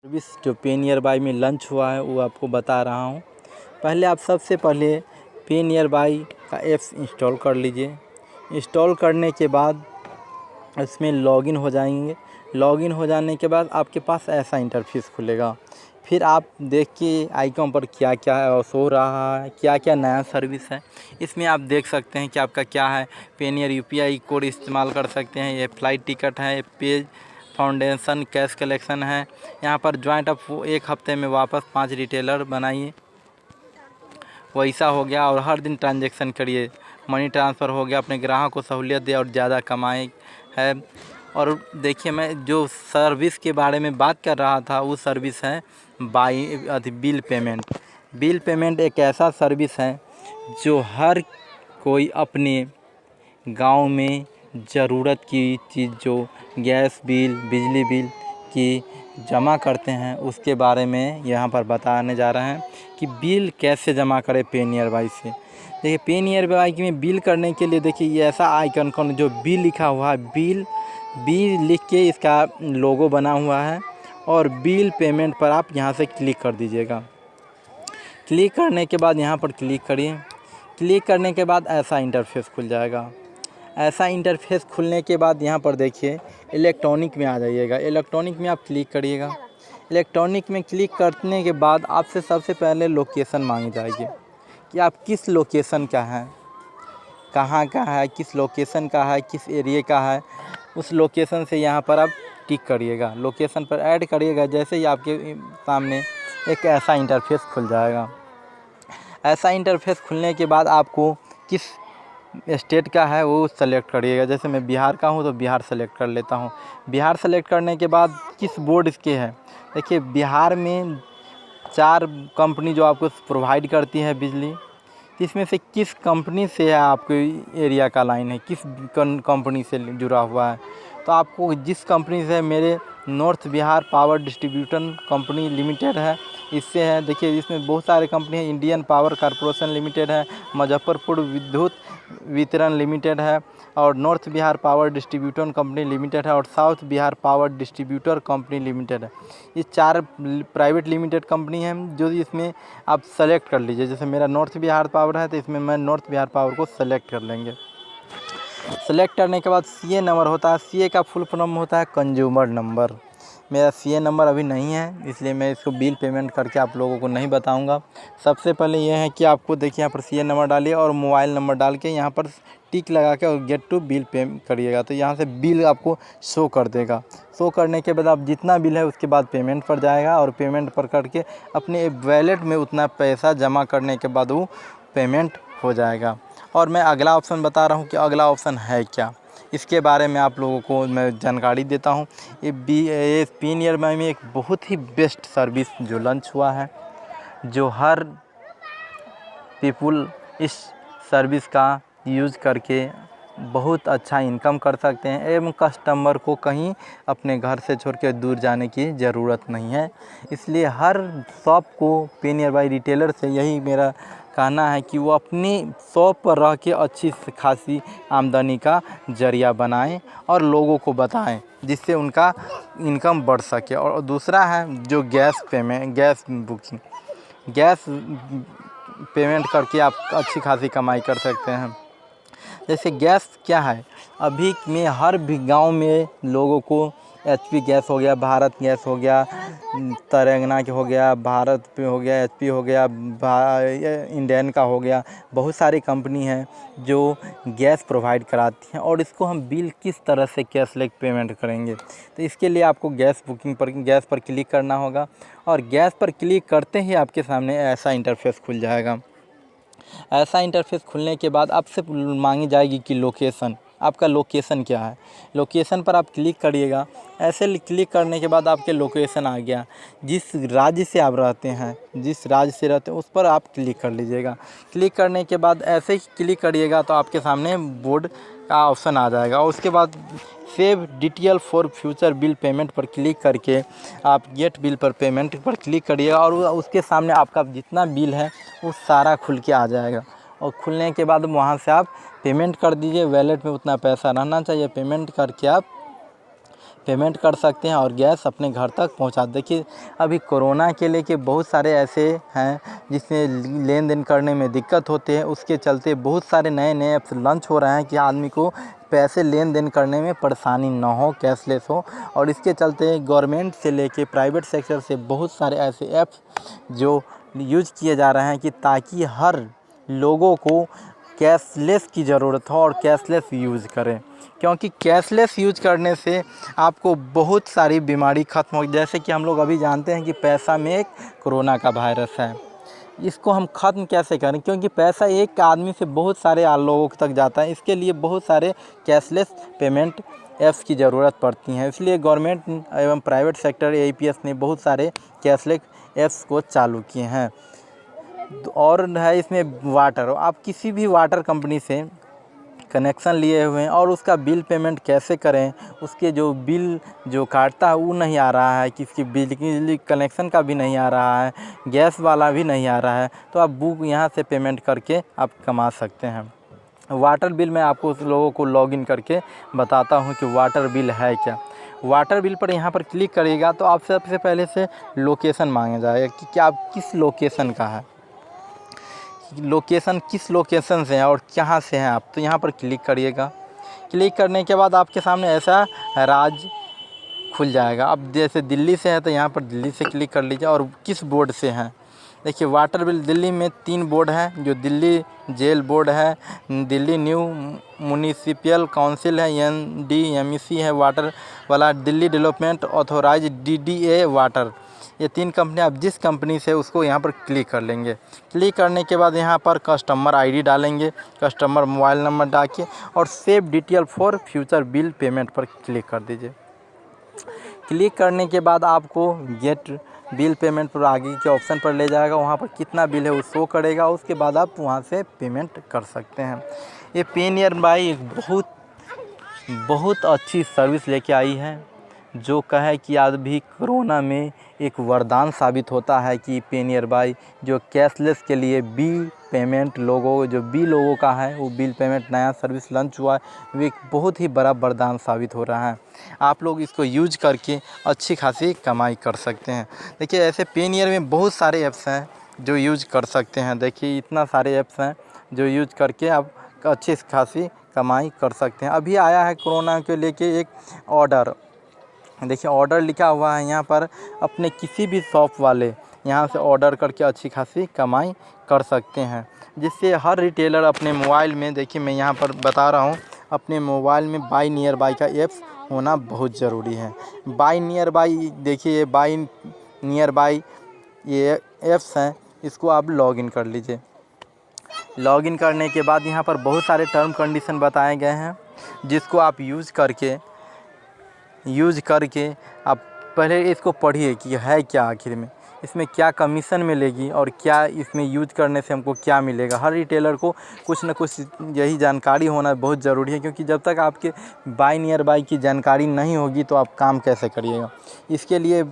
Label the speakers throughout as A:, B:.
A: Service जो पे near by में लॉन्च हुआ है वो आपको बता रहा हूँ। पहले आप सबसे पहले पे नियर बाई का ऐप्स इंस्टॉल कर लीजिए। इंस्टॉल करने के बाद इसमें लॉगिन हो जाएंगे। लॉगिन हो जाने के बाद आपके पास ऐसा इंटरफेस खुलेगा। फिर आप देखिए आइकॉन पर क्या क्या शो रहा है, क्या क्या नया सर्विस है। इसमें आप देख सकते हैं कि आपका क्या है। पे नियर यूपीआई कोड इस्तेमाल कर सकते हैं। ये फ्लाइट टिकट है, पेज फाउंडेशन, कैश कलेक्शन है। यहाँ पर ज्वाइंट अप 1 हफ्ते में वापस 5 रिटेलर बनाइए, वैसा हो गया। और हर दिन ट्रांजैक्शन करिए, मनी ट्रांसफ़र हो गया, अपने ग्राहक को सहूलियत दे और ज़्यादा कमाए है। और देखिए मैं जो सर्विस के बारे में बात कर रहा था वो सर्विस है बिल पेमेंट। बिल पेमेंट एक ऐसा सर्विस है जो हर कोई अपने गांव में ज़रूरत की चीज़ जो गैस बिल, बिजली बिल की जमा करते हैं उसके बारे में यहाँ पर बताने जा रहे हैं कि बिल कैसे जमा करें पे नियर बाई से। देखिए पे नियर बाई में बिल करने के लिए देखिए ये ऐसा आइकन कौन जो बिल लिखा हुआ है, बिल लिख के इसका लोगो बना हुआ है और बिल पेमेंट पर आप यहाँ से क्लिक कर दीजिएगा। क्लिक करने के बाद यहाँ पर क्लिक करिए। क्लिक करने के बाद ऐसा इंटरफेस खुल जाएगा। ऐसा इंटरफेस खुलने के बाद यहाँ पर देखिए इलेक्ट्रॉनिक में आ जाइएगा। इलेक्ट्रॉनिक में आप क्लिक करिएगा। इलेक्ट्रॉनिक में क्लिक करने के बाद आपसे सबसे पहले लोकेशन मांगी जाएगी कि आप किस लोकेशन का है, कहाँ का है, किस लोकेशन का है, किस एरिया का है। उस लोकेशन से यहाँ पर आप टिक करिएगा, लोकेशन पर ऐड करिएगा। जैसे ही आपके सामने एक ऐसा इंटरफेस खुल जाएगा। ऐसा इंटरफेस खुलने के बाद आपको किस स्टेट का है वो सेलेक्ट करिएगा। जैसे मैं बिहार का हूँ तो बिहार सेलेक्ट कर लेता हूँ। बिहार सेलेक्ट करने के बाद किस बोर्ड इसके हैं, देखिए बिहार में 4 कंपनी जो आपको प्रोवाइड करती है बिजली, इसमें से किस कंपनी से है आपके एरिया का लाइन है, किस कंपनी से जुड़ा हुआ है। तो आपको जिस कंपनी से, मेरे north Bihar power distribution company limited है, इससे है। देखिए इसमें बहुत सारे कंपनी है, इंडियन पावर कॉरपोरेशन लिमिटेड है, मुजफ्फरपुर विद्युत वितरण लिमिटेड है, और north Bihar power distributor company limited है, और south Bihar power distributor company limited है। ये 4 प्राइवेट लिमिटेड कंपनी हैं जो इसमें आप सेलेक्ट कर लीजिए। जैसे मेरा नॉर्थ बिहार पावर है तो इसमें मैं नॉर्थ बिहार पावर को सेलेक्ट कर लेंगे। सेलेक्ट करने के बाद सीए नंबर होता है। सीए का फुल फॉर्म होता है कंज्यूमर नंबर। मेरा सीए नंबर अभी नहीं है, इसलिए मैं इसको बिल पेमेंट करके आप लोगों को नहीं बताऊंगा। सबसे पहले यह है कि आपको देखिए यहाँ पर सीए नंबर डालिए और मोबाइल नंबर डाल के यहाँ पर टिक लगा के और गेट टू बिल पे करिएगा। तो यहाँ से बिल आपको शो कर देगा। शो करने के बाद आप जितना बिल है उसके बाद पेमेंट पर जाएगा, और पेमेंट पर करके अपने वैलेट में उतना पैसा जमा करने के बाद वो पेमेंट हो जाएगा। और मैं अगला ऑप्शन बता रहा हूँ कि अगला ऑप्शन है क्या, इसके बारे में आप लोगों को मैं जानकारी देता हूँ। ये पे नियर बाई में एक बहुत ही बेस्ट सर्विस जो लॉन्च हुआ है, जो हर पीपुल इस सर्विस का यूज़ करके बहुत अच्छा इनकम कर सकते हैं, एवं कस्टमर को कहीं अपने घर से छोड़ के दूर जाने की ज़रूरत नहीं है। इसलिए हर शॉप को पे नियर बाई रिटेलर से यही मेरा कहना है कि वो अपनी शॉप पर रह के अच्छी खासी आमदनी का ज़रिया बनाएं और लोगों को बताएं, जिससे उनका इनकम बढ़ सके। और दूसरा है जो गैस बुकिंग, गैस पेमेंट करके आप अच्छी खासी कमाई कर सकते हैं। जैसे गैस क्या है, अभी में हर भी गांव में लोगों को एचपी गैस हो गया, भारत गैस हो गया, तेलंगाना के हो गया, भारत पे हो गया, एचपी हो गया, इंडियन का हो गया, बहुत सारी कंपनी हैं जो गैस प्रोवाइड कराती हैं। और इसको हम बिल किस तरह से कैशलेस पेमेंट करेंगे, तो इसके लिए आपको गैस पर क्लिक करना होगा। और गैस पर क्लिक करते ही आपके सामने ऐसा इंटरफेस खुल जाएगा। ऐसा इंटरफेस खुलने के बाद आपसे मांगी जाएगी कि लोकेशन, आपका लोकेशन क्या है। लोकेशन पर आप क्लिक करिएगा। ऐसे क्लिक करने के बाद आपके लोकेशन आ गया। जिस राज्य से आप रहते हैं, जिस राज्य से रहते हैं उस पर आप क्लिक कर लीजिएगा। क्लिक करने के बाद ऐसे ही क्लिक करिएगा तो आपके सामने बोर्ड का ऑप्शन आ जाएगा। और उसके बाद save detail for future bill payment पर क्लिक करके आप गेट बिल पर पेमेंट पर क्लिक करिएगा, और उसके सामने आपका जितना बिल है वो सारा खुल के आ जाएगा। और खुलने के बाद वहाँ से आप पेमेंट कर दीजिए। वैलेट में उतना पैसा रहना चाहिए, पेमेंट करके आप पेमेंट कर सकते हैं और गैस अपने घर तक पहुंचा। देखिए अभी कोरोना के लेके बहुत सारे ऐसे हैं जिसमें लेन देन करने में दिक्कत होती है, उसके चलते बहुत सारे नए नए ऐप्स लॉन्च हो रहे हैं कि आदमी को पैसे लेन देन करने में परेशानी ना हो, कैशलेस हो। और इसके चलते गवर्नमेंट से लेके प्राइवेट सेक्टर से बहुत सारे ऐसे ऐप्स जो यूज किए जा रहे हैं कि ताकि हर लोगों को कैशलेस की ज़रूरत हो और कैशलेस यूज़ करें, क्योंकि कैशलेस यूज़ करने से आपको बहुत सारी बीमारी ख़त्म हो। जैसे कि हम लोग अभी जानते हैं कि पैसा में एक कोरोना का वायरस है, इसको हम ख़त्म कैसे करें, क्योंकि पैसा एक आदमी से बहुत सारे लोगों तक जाता है। इसके लिए बहुत सारे कैशलेस पेमेंट ऐप्स की ज़रूरत पड़ती है। इसलिए गवर्नमेंट एवं प्राइवेट सेक्टर APS ने बहुत सारे कैशलेस ऐप्स को चालू किए हैं। और है इसमें वाटर, आप किसी भी वाटर कंपनी से कनेक्शन लिए हुए हैं और उसका बिल पेमेंट कैसे करें, उसके जो बिल जो काटता है वो नहीं आ रहा है, किसकी बिजली कनेक्शन का भी नहीं आ रहा है, गैस वाला भी नहीं आ रहा है, तो आप बुक यहाँ से पेमेंट करके आप कमा सकते हैं। वाटर बिल मैं आपको उस लोगों को लॉगिन करके बताता हूँ कि वाटर बिल है क्या। वाटर बिल पर यहाँ पर क्लिक करिएगा तो आप सबसे पहले से लोकेशन मांगा जाएगा कि क्या आप किस लोकेशन का है, लोकेशन किस लोकेशन से है और कहाँ से हैं आप, तो यहाँ पर क्लिक करिएगा। क्लिक करने के बाद आपके सामने ऐसा राज्य खुल जाएगा। अब जैसे दिल्ली से है तो यहाँ पर दिल्ली से क्लिक कर लीजिए और किस बोर्ड से हैं। देखिए वाटर बिल दिल्ली में 3 बोर्ड हैं, जो दिल्ली जेल बोर्ड है, दिल्ली न्यू म्यूनिसिपल काउंसिल है NDMC है वाटर वाला, Delhi development authorise DDA water. ये 3 कंपनी, आप जिस कंपनी से उसको यहाँ पर क्लिक कर लेंगे। क्लिक करने के बाद यहाँ पर कस्टमर ID डालेंगे, कस्टमर मोबाइल नंबर डाल के और save detail for future bill payment पर क्लिक कर दीजिए। क्लिक करने के बाद आपको गेट बिल पेमेंट पर आगे के ऑप्शन पर ले जाएगा, वहाँ पर कितना बिल है वो शो करेगा, उसके बाद आप वहाँ से पेमेंट कर सकते हैं। ये पे नियर बाय एक बहुत अच्छी सर्विस लेके आई है, जो कहे कि आज भी कोरोना में एक वरदान साबित होता है कि पे नियर बाय जो कैशलेस के लिए बिल पेमेंट लोगों का है, वो बिल पेमेंट नया सर्विस लॉन्च हुआ है, वो एक बहुत ही बड़ा वरदान साबित हो रहा है। आप लोग इसको यूज करके अच्छी खासी कमाई कर सकते हैं। देखिए ऐसे पे नियर में बहुत सारे ऐप्स हैं जो यूज कर सकते हैं। देखिए इतना सारे ऐप्स हैं जो यूज करके आप अच्छी खासी कमाई कर सकते हैं। अभी आया है कोरोना के लेके एक ऑर्डर, देखिए ऑर्डर लिखा हुआ है यहाँ पर, अपने किसी भी शॉप वाले यहाँ से ऑर्डर करके अच्छी खासी कमाई कर सकते हैं, जिससे हर रिटेलर अपने मोबाइल में, देखिए मैं यहाँ पर बता रहा हूँ, अपने मोबाइल में बाय नियर बाय का ऐप्स होना बहुत ज़रूरी है। बाय नियर बाय, देखिए ये बाय नियर बाय ये ऐप्स हैं, इसको आप लॉगिन कर लीजिए। लॉगिन करने के बाद यहाँ पर बहुत सारे टर्म कंडीशन बताए गए हैं, जिसको आप यूज़ करके आप पहले इसको पढ़िए कि है क्या, आखिर में इसमें क्या कमीशन मिलेगी और क्या इसमें यूज करने से हमको क्या मिलेगा। हर रिटेलर को कुछ न कुछ यही जानकारी होना बहुत ज़रूरी है, क्योंकि जब तक आपके बाय नियर बाय की जानकारी नहीं होगी तो आप काम कैसे करिएगा। इसके लिए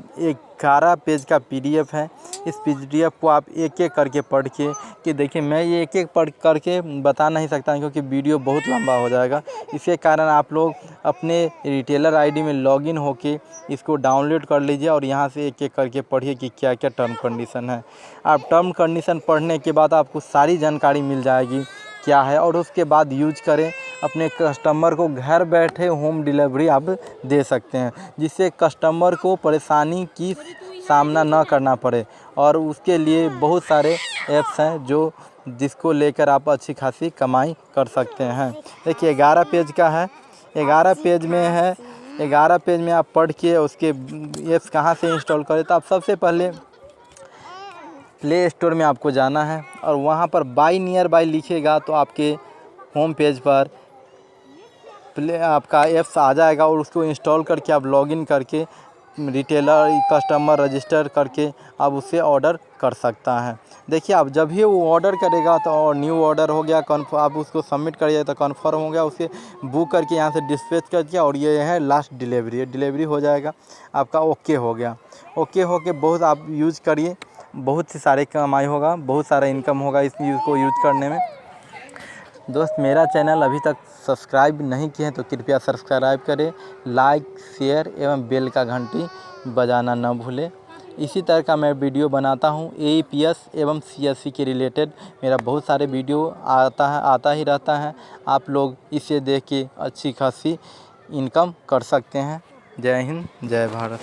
A: 11 पेज का PDF है, इस PDF को आप एक एक करके पढ़ के, कि देखिए मैं ये एक एक पढ़ करके बता नहीं सकता क्योंकि वीडियो बहुत लंबा हो जाएगा। इसके कारण आप लोग अपने रिटेलर ID में लॉगिन होके इसको डाउनलोड कर लीजिए और यहाँ से एक एक करके पढ़िए कि क्या क्या टर्म कंडीशन है। आप टर्म कंडीशन पढ़ने के बाद आपको सारी जानकारी मिल जाएगी क्या है, और उसके बाद यूज करें। अपने कस्टमर को घर बैठे होम डिलीवरी आप दे सकते हैं, जिससे कस्टमर को परेशानी की सामना ना करना पड़े। और उसके लिए बहुत सारे ऐप्स हैं जिसको लेकर आप अच्छी खासी कमाई कर सकते हैं। देखिए 11 पेज का है, 11 पेज में है, 11 पेज में आप पढ़ के उसके ऐप्स कहाँ से इंस्टॉल करें, तो आप सबसे पहले प्ले स्टोर में आपको जाना है और वहाँ पर बाय नियर बाय लिखेगा तो आपके होम पेज पर आपका ऐप्स आ जाएगा और उसको इंस्टॉल करके आप लॉगिन करके रिटेलर कस्टमर रजिस्टर करके आप उससे ऑर्डर कर सकता है। देखिए आप जब भी वो ऑर्डर करेगा तो न्यू ऑर्डर हो गया, आप उसको सबमिट करिए तो कन्फर्म हो गया, उसे बुक करके यहाँ से डिस्पैच कर दिया और ये है लास्ट डिलीवरी हो जाएगा, आपका ओके हो गया। ओके हो के बहुत आप यूज़ करिए, बहुत ही सारे कमाई होगा, बहुत सारा इनकम होगा इसको यूज़ करने में। दोस्त मेरा चैनल अभी तक सब्सक्राइब नहीं किए हैं तो कृपया सब्सक्राइब करें, लाइक शेयर एवं बेल का घंटी बजाना न भूलें। इसी तरह का मैं वीडियो बनाता हूँ AEPS एवं CSC के रिलेटेड। मेरा बहुत सारे वीडियो आता ही रहता है। आप लोग इसे देख के अच्छी खासी इनकम कर सकते हैं। जय हिंद, जय भारत।